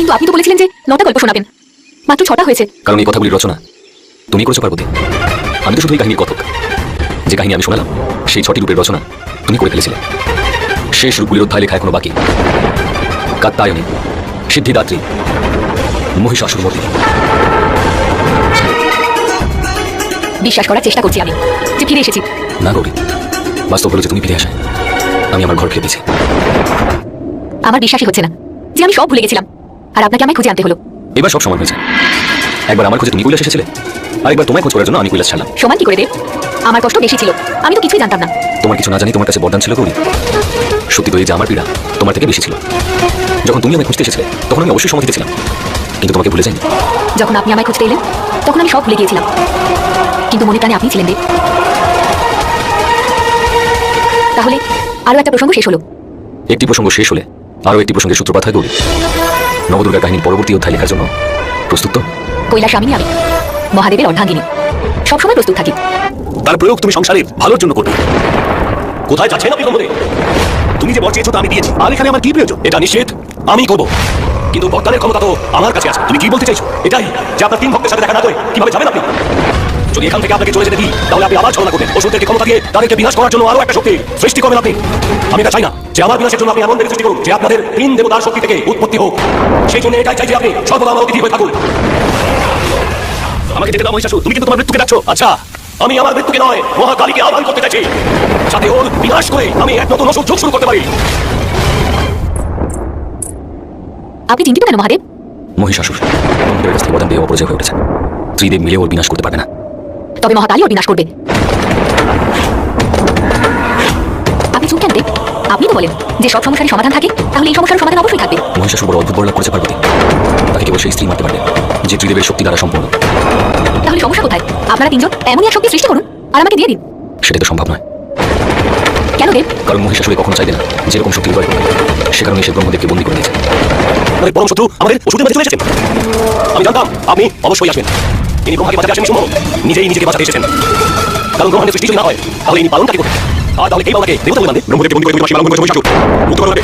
কিন্তু আপনি তো বলেছিলেন যে 9টা গল্প শোনাবেন, মাত্র 6টা হয়েছে। কারণ এই কথাগুলির রচনা তুমি করেছো পার্বতী, আমি তো শুধু এই কাহিনীর কথক। যে কাহিনী আমি শোনালাম সেই 6টি রূপের রচনা তুমি করে ফেলেছিলে। শেষ রূপগুলির অধ্যায় লেখা এখনো বাকি। কাত্যায়নী, সিদ্ধিদাত্রী, মহিষাসুরমর্দিনী। বিশ্বাস করার চেষ্টা করছি আমি যে ফিরে এসেছি। না গৌরী, বাস্তব হলো যে তুমি ফিরে আসায় আমি আমার ঘর ফিরে পেয়েছি। আমার বিশ্বাসই হচ্ছে না যে আমি সব ভুলে গেছিলাম আর আপনাকে আমায় খুঁজে আনতে হলো। এবার সব সমান হয়েছে। একবার আমার খোঁজে তুমি কৈলাস এসেছিলে, আরেকবার তোমায় খোঁজ করার জন্য আমি কৈলাস ছাড়লাম। সমান কি করে দেব? আমার কষ্ট বেশি ছিল, আমি তো কিছুই জানতাম না। তোমার কিছু না জানি তোমার কাছে বরদান ছিল গৌরী। সত্যি তো এই যে আমার পীড়া তোমার থেকে বেশি ছিল। যখন তুমি আমায় খুঁজতে এসেছিলে তখন আমি অবশ্যই সময় দিতেছিলাম, কিন্তু তোমাকে ভুলে যাইনি। যখন আপনি আমায় খুঁজতে এলেন তখন আমি সব ভুলে গিয়েছিলাম, কিন্তু মনে প্রাণে আপনি ছিলেন দেব। তাহলে আরো একটা প্রসঙ্গ শেষ হলো। একটি প্রসঙ্গ শেষ হলে আরো একটি প্রসঙ্গের সূত্রপাত হয় গৌরী। নবদুর্গা কাহিনীর পরবর্তী অধ্যায় লেখার জন্য প্রস্তুত তো? কৈলাস আমি মহাদেবের অর্ধাঙ্গিনী, সবসময় প্রস্তুত থাকি। তার প্রয়োগ তুমি সংসারের ভালোর জন্য করবে। কোথায় যাচ্ছেন আপনি ব্রহ্মদেব? তুমি যে বর চেয়েছো তা আমি দিয়েছি, আর এখানে আমার কি প্রয়োজন? এটা নিষেধ আমি করব, কিন্তু বরদানের ক্ষমতা তো আমার কাছে আছে। তুমি কি বলতে চাইছো? এটাই যে আপনার 3 ভক্তের সাথে দেখা না করে কিভাবে যাবেন আপনি? যদি এখান থেকে আপনাকে চলে যেতে দিই তাহলে আপনি আবার ছলনা করবেন। অসুরদেরকে ক্ষমতা দিয়ে তাদেরকে বিনাশ করার জন্য আরো একটা শক্তি সৃষ্টি করবেন আপনি। আমি এটা চাই না যে আমার বিনাশের জন্য আপনি এমন দেবী সৃষ্টি করুন যে আপনাদের 3 দেবতার শক্তি থেকে উৎপত্তি হোক। সেই জন্য এটাই চাই যে আপনি সর্বদা আমার অতিথি হয়ে থাকুন। আমাকে যেতে দাও মহিষাসুর, তুমি কিন্তু তোমার মৃত্যুকে ডাকছো। আচ্ছা, আমি আমার মৃত্যুকে নয় মহাকালীকে আহ্বান করতে চাইছি, যাতে ওর বিনাশ করে আমি এক নতুন অসুর যুগ শুরু করতে পারি। আপনি চিন্তিত কেন মহাদেব? মহিষাসুর ব্রহ্মদেবের কাছ থেকে বরদান পেয়ে অপরাজয় হয়ে উঠেছে। ত্রিদেব মিলে ওর বিনাশ করতে পারবে না। তবে মহাকালী ওর বিনাশ করবে। আপনি চুপ কেন দেব? আপনি তো বলেন যে সব সমস্যারই সমাধান থাকে, তাহলে এই সমস্যার সমাধান অবশ্যই থাকবে। মহিষাসুর বড় অদ্ভুত বর লাভ করেছে পার্বতী। তাকে কেবল সেই স্ত্রী মারতে পারবে যে ত্রিদেবের শক্তি দ্বারা সম্পূর্ণ। তাহলে সমস্যা কোথায়? আপনারা 3জন এমনই এক শক্তি সৃষ্টি করুন আর আমাকে দিয়ে দিন। সেটা তো সম্ভব নয়। কেন দেব? কারণ মহিষাসুর কখনো চাইবে না যেরকম শক্তি উদয় করবে, সে কারণে সে ব্রহ্মদেবকে বন্দী করে দিয়েছে। আমাদের পরম শত্রু আমাদের ওষুধের মধ্যে চলে এসেছেন। আমি জানতাম আপনি অবশ্যই আসবেন। তিনি ব্রহ্মাকে বাঁচাতে আসেন সম্ভব, নিজেই নিজেকে বাঁচাতে এসেছেন। কারণ ব্রহ্মাণ্ডের সৃষ্টি যদি না হয় তাহলে ইনি পালনকারী করবেন। আর তাহলে এই বাবাকে দেবতা বলে মানবে। ব্রহ্মদেবকে বন্দী করে তুমি পালন করে মহিষাসুর মুক্ত করে দেবে।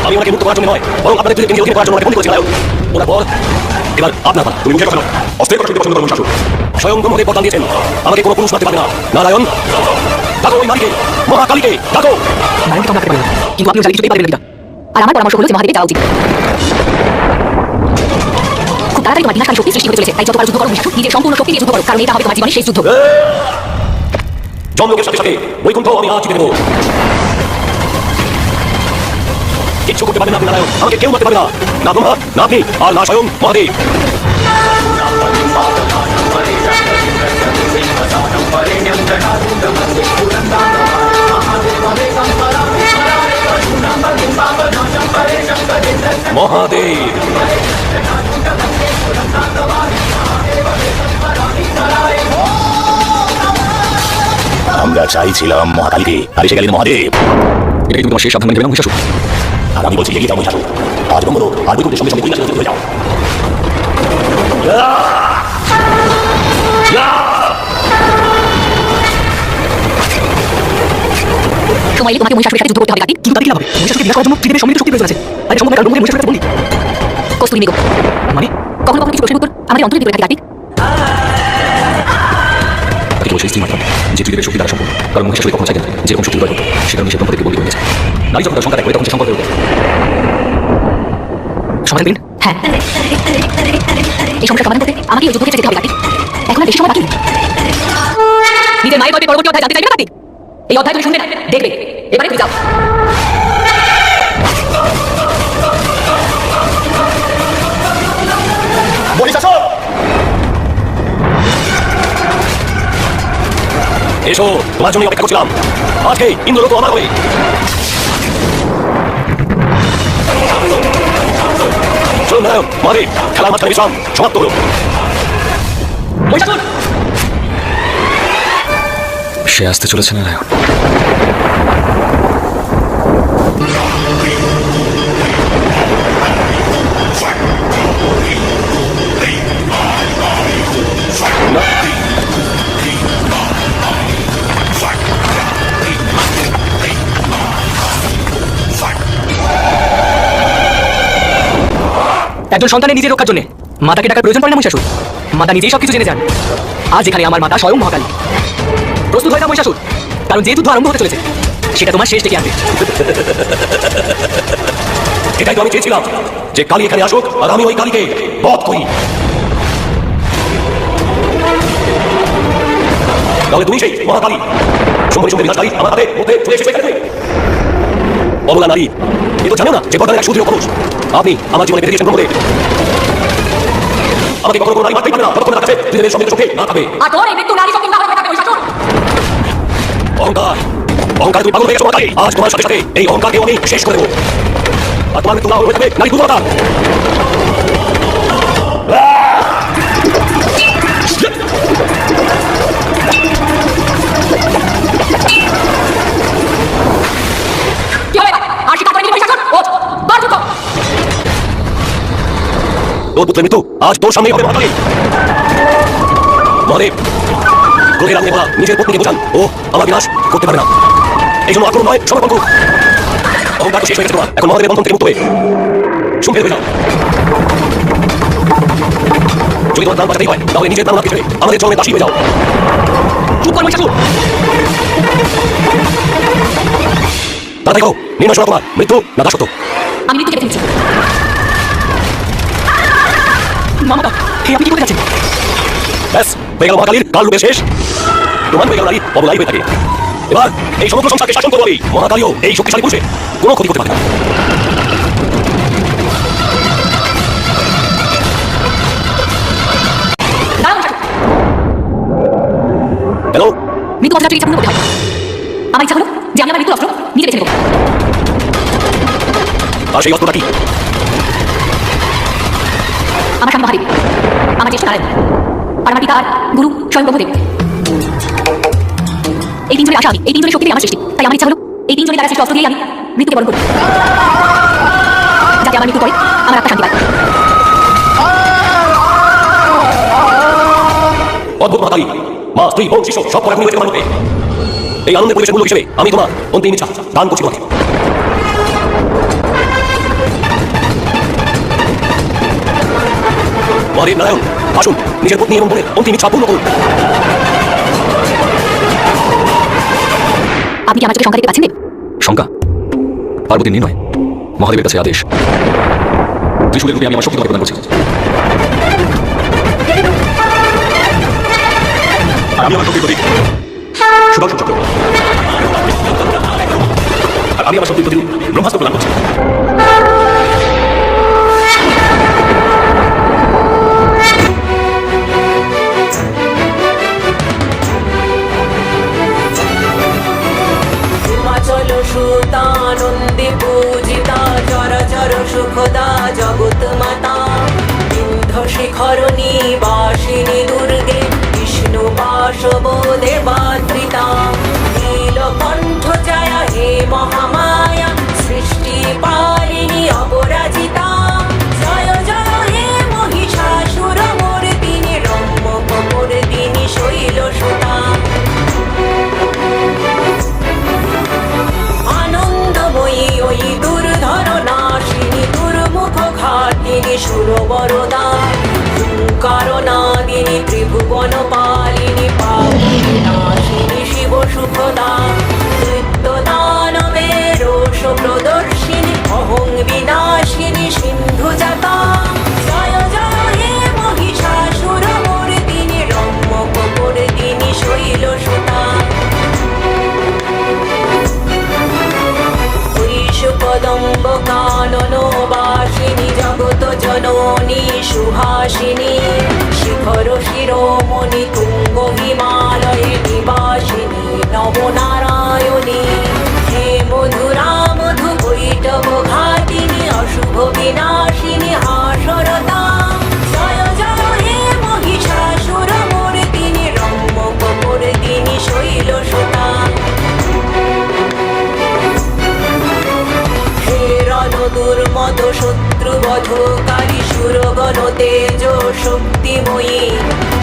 আমি ওনাকে মুক্ত করার জন্য নয়, বরং আপনাদের দুজনকে অধীন করার জন্য ওনাকে বন্দী করেছিলাম। ওনার পর এবার আপনার পালা। তুমি মুখে কথা নাও, অস্ত্রের কথা শুনতে পছন্দ করো মহিষাসুর। স্বয়ং ব্রহ্মদেব বরদান দিয়েছেন আমাকে কোনো পুরুষ মারতে পারবে না। নারায়ণ, ডাকো ওই নারীকে, মহাকালীকে ডাকো। নারায়ণকে তো মারতে পারবেন না, কিন্তু আপনি চাইলে কিছুতেই পারবেন না। আর আমার পরামর্শ হলো যে মহাদেবের যাওয়া উচিত। খুব তাড়াতাড়ি তোমার বিনাশকারী শক্তি সৃষ্টি হতে চলেছে, তাই যত পারো যুদ্ধ করো মহিষাসুর, নিজের সম্পূর্ণ শক্তি দিয়ে যুদ্ধ করো, কারণ এটা হবে তোমার জীবনের শেষ যুদ্ধ। জমলোকের সাথে সাথে বৈকুণ্ঠ আমি আজ জিতে দেবো। কিচ্ছু করতে পারবে না আপনি নারায়ণ, আমাকে কেউ মারতে পারবে না, না ব্রহ্মা, না আপনি, আর না স্বয়ং মহাদেব। মহাদেব, আমরা চাইছিলাম মহাকালীকে, আর এসে গেলেন মহাদেব। এটাই তুমি তোমার শেষ সাবধান নেবে না মহিষাসুর? আর আমি বলছি এগিয়ে যাও মহিষাসুর, আজ ব্রহ্মলোক আর বৈকুণ্ঠের সঙ্গে সঙ্গে কৈলাসে হয়ে যাও। সময় এলে তোমাকে মহিষাসুরের সাথে যুদ্ধ করতে হবে কার্তিক। কিন্তু তাতে কি হবে? মহিষাসুরকে বিনাশ করার জন্য ত্রিদেবের সমৃদ্ধ শক্তি প্রয়োজন আছে, আর এটা সম্ভব কারণ মহিষাসুরের কাছে বলি। কস্তুরী বেগম মানে কখনো কখনো কিছু প্রশ্নের উত্তর আমাদের অন্তরে দিতে থাকে কার্তিক। তাকে কেবল সেই স্ত্রী মারতে পারবে যে ত্রিদেবের শক্তি দ্বারা সম্পূর্ণ। কারণ মহিষাসুর কখনো চাইবে না যেরকম শক্তি উদয় করতো, সে কারণে সে ব্রহ্মদেবকে বন্দী করে দিয়েছে। নারী যখন তার সংখ্যা ত্যাগ করে তখন সে সম্পদ হয়ে ওঠে। সমাধান দিন। হ্যাঁ, এই সমস্যা সমাধান করতে আমাকে ওই যুদ্ধে যেতে হবে কার্তিক। এখন আর বেশি সময় বাকি নেই। নিজের মায়ের গল্পের পরবর্তী অধ্যায় জানতে চাইবে না কার্তিক? এই অধ্যায় তুমি শুনবে না, দেখবে। এবারে তুমি যাও। মহিষাসুর, এসো, তোমার জন্য অপেক্ষা করছিলাম। আজকে ইন্দ্রলোক আমার হবে। চলুন নারায়ণ, মহাদেব, খেলার মাঝখানে বিশ্রাম সমাপ্ত হলো। মহিষাসুর, সে আসতে চলেছে নারায়ণ। একজন সন্তানের নিজের রক্ষার জন্য মাতাকে টাকার প্রয়োজন পড়ে না মহিষাসুর। মাতা নিজেই সবকিছু জেনে যান। আজ এখানে আমার মাতা স্বয়ং মহাকালী। প্রস্তুত হয়ে যাও মহিষাসুর, কারণ যে যুদ্ধ আরম্ভ হতে চলেছে সেটা তোমার শেষ থেকে আনবে। এটাই তো আমি চেয়েছিলাম, যে কালী এখানে আসুক আর আমি ওই কালীকে বধ করি। তাহলে তুমি সেই মহাকালী সময় সময় বিনাশকারী আমার হাতে মধ্যে চলে এসেছো এখানে। অবলা নারী, এ তো জানো না যে বর্তমানে এক সুদৃঢ় পুরুষ। আপনি আমার জীবনে বেঁধে দিয়েছেন ব্রহ্মদেব। আমাকে কখনো কোনো নারী মারতেই পারে না যতক্ষণ তার কাছে পৃথিবীর সঙ্গে চোখে না থাকবে। আর তোর এই মৃত্যু নারী শক্তি না হয়ে থাকবে মহিষাসুর। অহংকার, অহংকার তুমি পাগল হয়ে গেছো মহাকালী। আজ তোমার সাথে সাথে এই অহংকারকে আমি শেষ করে দেবো। আর তোমার মৃত্যু না হয়ে থাকবে নারী দুর্বলতা। কি হবে এবার? আর স্বীকার করে নিলি মহিষাসুর? ওঠ, বার যুদ্ধ। তোর পুত্রের মৃত্যু আজ তোর সামনেই হবে মহাকালী। মহাদেব, ক্রোধের আগুনে বলা নিজের পত্নীকে বোঝান ও আমার বিনাশ করতে পারে না। এই জন্য আক্রমণ নয়, সমর্পণ করুন। অহংকার তো শেষ হয়ে গেছে তোমার, এখন মহাদেবের বন্ধন থেকে মুক্ত হয়ে সুখে হয়ে যাও। যদি তোমার প্রাণ বাঁচাতেই হয় তাহলে নিজের প্রাণ ছেড়ে আমাদের চরণে দাসী হয়ে যাও। চুপ কর মহিষাসুর। তাড়াতাড়ি করো, নির্ণয় শোনা তোমার মৃত্যু না দাসত্ব। আমি মৃত্যুকে বেছে নিচ্ছি। মামাতা, হে আপনি কি করে যাচ্ছেন? ব্যাস হয়ে গেল মহাকালীর কাল রূপে শেষ। প্রমাণ হয়ে গেল নারী অবলাই হয়ে থাকে। এবার এই সমগ্র সংসারকে শাসন করবো আমি। মহাকালীও এই শক্তিশালী পুরুষে কোনো ক্ষতি করতে পারে না। দাঁড়াও মহিষাসুর। হ্যালো, মৃত্যু অস্ত্রের ইচ্ছা পূর্ণ করতে হয়। আমার ইচ্ছা হলো যে আমি আমার মৃত্যুর অস্ত্র নিজে বেছে নেব। আর সেই অস্ত্রটা কি? আমার স্বামী মহাদেব, আমার জ্যেষ্ঠ নারায়ণ, আর আমার পিতা আর গুরু স্বয়ং ব্রহ্মদেব। এই তিনজনের আশা আমি, এই তিনজনের শক্তি আমার সৃষ্টি। তাই আমার ইচ্ছা হলো এই তিনজনের দ্বারা সৃষ্ট অস্ত্র দিয়ে আমি মৃত্যুকে বরণ করি, যাতে আমার মৃত্যু পরে আমার আত্মা শান্তি পায়। অদ্ভুত মহাকালী, মা, স্ত্রী, বোন, শিষ্য সব পরে হয়েছে তোমার মধ্যে। এই আনন্দের পরিবেশের মূল্য হিসেবে আমি তোমার অন্তিম ইচ্ছা দান করছি তোমাকে। মহাদেব নারায়ণ, আসুন নিজের পত্নী এবং বোনের অন্তিম ইচ্ছা পূর্ণ করুন। আপনি কি আমার চোখে শঙ্কা দেখতে পাচ্ছেন দেব? শঙ্কা? পার্বতীর নির্ণয়, মহাদেবের কাছে আদেশ। ত্রিশূলের রূপে আমি আমার শক্তি তোমাকে প্রদান করছি। আর আমি আমার শক্তির প্রতীক সুদর্শন চক্র, আর আমি আমার শক্তির প্রতীক ব্রহ্মাস্ত্র প্রদান করছি। সুতানন্দে পূজিতা চরাচর সুখদা জগৎ মাতা বিন্ধ শিখর নিবাসিনী দুর্গে বিষ্ণু বাসব দেবাদ্রিতা নীলকণ্ঠ জয়া হে মহামায়া সৃষ্টি পালিনী অপরাজিতা জয় জয় হে মহিষাসুর মর্দিনী রম্য মর্দিনী শৈল সুতা আনন্দময়ী ওই দুর্ধর নাশিনী দুর্মুখ ঘাতিনী সুরবরদা হুঙ্কার নাদিনী ত্রিভুবন পালিনী পাপিনী নাশিনী শিব সুখদা নৃত্য দানবে রোষ প্রদর্শিনী অহং বিনাশিনী সিন্ধু জাতা জয় জয় হে মহিষাসুর মর্দিনী রম্য মর্দিনী শৈল সুতা কদম্ব কানন বাসিনী জগত জননী সুহাসিনী শিখর শিরোমণি তুঙ্গ হিমালয়ে নিবাসিনী নবনারায়ণী হে মধুরা মধু কৈটব ঘাতিনী অশুভ বিনাশিনী হাসরতা জয় জয় হে মহিষাসুর মর্দিনী রম্য মর্দিনী শৈল সুতা দুর্মদ শত্রুবধকারী সুরগণ তেজ শক্তিময়ী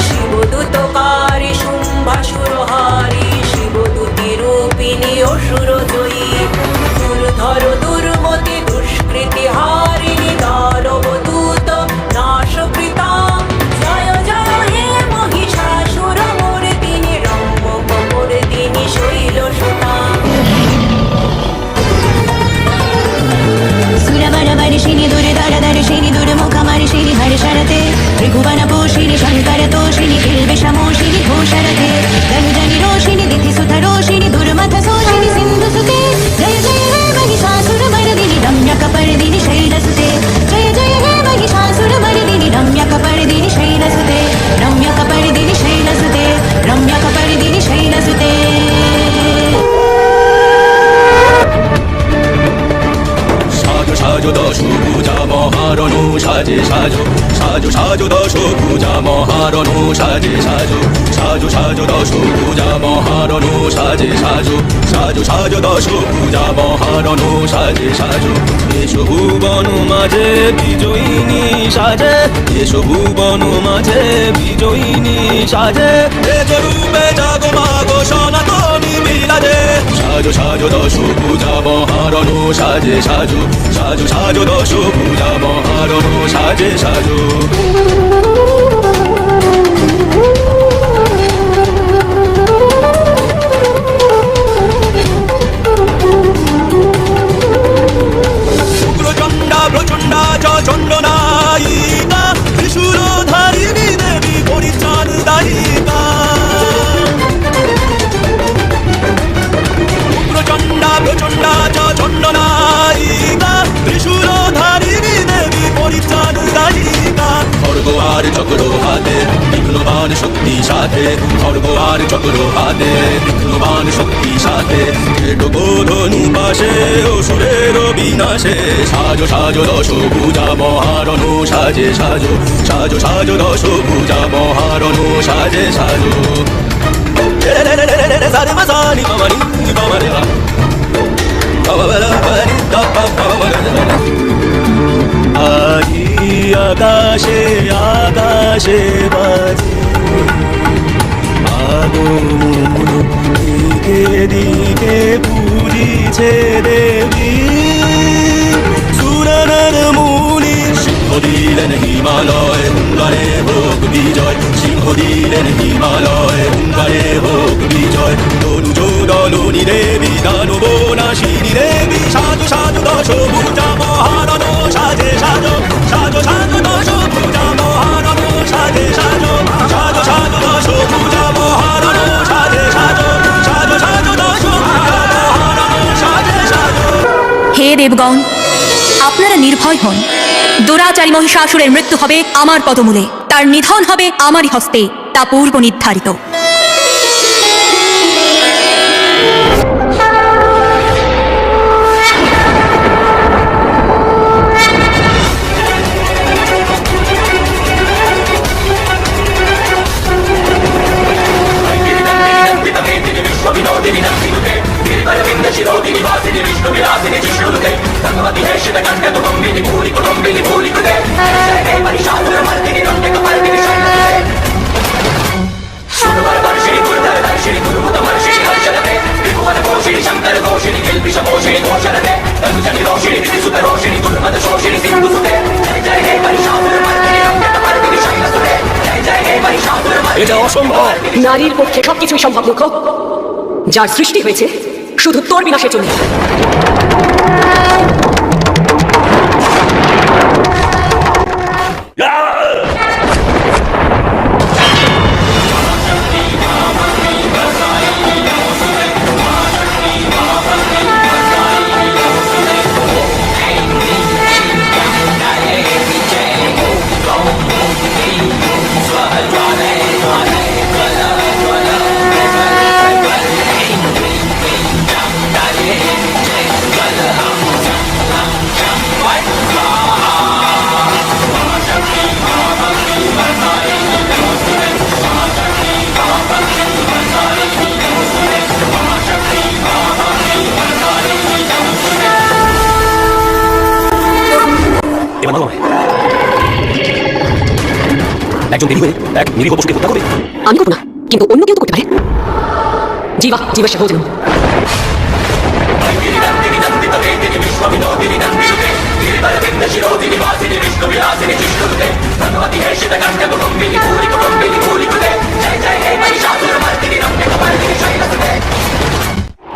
শিবদূতকারী শুম্ভাসুরহারী শিবদূতি রূপিণী অসুর জয়ী দুর্ধর দুর্মতি দুষ্কৃতি হারিণী দানব দূত সাজে সাজো সাজো সাজো দশ পূজা মহারণ সাজে সাজো সাজো সাজো দশ পূজা মহারণ সাজে সাজো সাজো সাজো দশ পূজা মহারণ সাজে সাজো এসো ভুবন মাঝে বিজয়িনী সাজে এসো ভুবন মাঝে বিজয়িনী সাজে তেজ রূপে জাগো মাগো সনাতনী বিরাজে সাজো সাজো দশ পূজা মহারণ সাজে সাজো সাজো সাজো দশ পূজা মহারণ সাজে সাজো উগ্রচণ্ডা প্রচণ্ডা চ চণ্ডনায়িকা ত্রিশূলধারিণী দেবী পরিত্রাণ দায়িকা উগ্রচণ্ডা প্রচণ্ডা চ চণ্ডনায়িকা ত্রিশূলধারিণী দেবী পরিত্রাণ দায়িকা খড়গ আর চক্র হাতে বিঘ্নবান শক্তি সাথে খড়গ আর চক্র হাতে বিঘ্নবান শক্তি সাথে ধনু পাশে অসুরের বিনাশে সাজো সাজো দশ পূজা মহারণ সাজে সাজো সাজো সাজো দশ পূজা মহারণ সাজে সাজো সারে মাসানি মামানি মামারে আজি আকাশে আকাশে বাজে আগমন দিকে দিকে পুরিছে দেবী সুরনর মুনি সিংহ দিলেন হিমালয় হুঙ্গারে হোক বিজয় সিংহ দিলেন হিমালয় হুঙ্গারে হোক বিজয় তনু দলনী দেবী দানব নাশিনী দেবী সাজো সাজো দশ পূজা মহারণ সাজে সাজো সাজো সাজো দশ পূজা মহারণ সাজে সাজো সাজো সাজো দশ পূজা মহারণ সাজে সাজো সাজো সাজো দশ পূজা মহারণ সাজে সাজো। হে দেবগণ, আপনারা নির্ভয় হন। দুরাচারী মহিষাসুরের মৃত্যু হবে আমার পদমূলে, তার নিধন হবে আমারই হস্তে, তা পূর্ব নির্ধারিত। এটা অসম্ভব। নারীর পক্ষে সবকিছুই সম্ভব মুখ, যার সৃষ্টি হয়েছে শুধু তোর বিনাশের জন্য। একজন দেবী হয়ে এক নিরীহ পশুকে হত্যা করবে? আমি করবো না, কিন্তু অন্য কেউ তো করতে পারে। জীবা জীবস্য ভোজনম।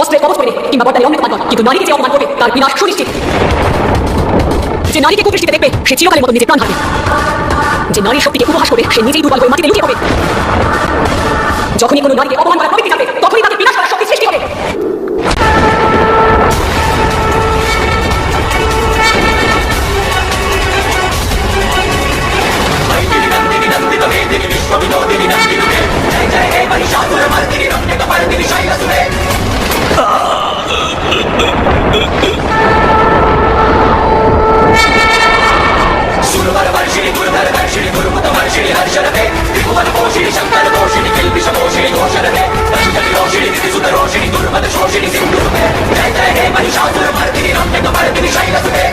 অস্ত্রে কবচ করে কিংবা বর্দায় অমৃত পান কর, কিন্তু নারীকে যে অপমান করবে তার বিনাশ সুনিশ্চিত। যে নারীকে কুদৃষ্টিতে দেখবে সে চিরকালের মতো নিজের প্রাণ হারবে। যে নারীর শক্তিকে উপহাস করবে সে নিজেই দুর্বল হয়ে মাটিতে লুটিয়ে পড়বে। যখনই কোনো নারীকে অপমান করার প্রবৃত্তি থাকবে তখনই তাকে বিনাশ করার শক্তি সৃষ্টি হবে। সুরবার তিনি রক্তে কপালে তিনি শৈল সুখে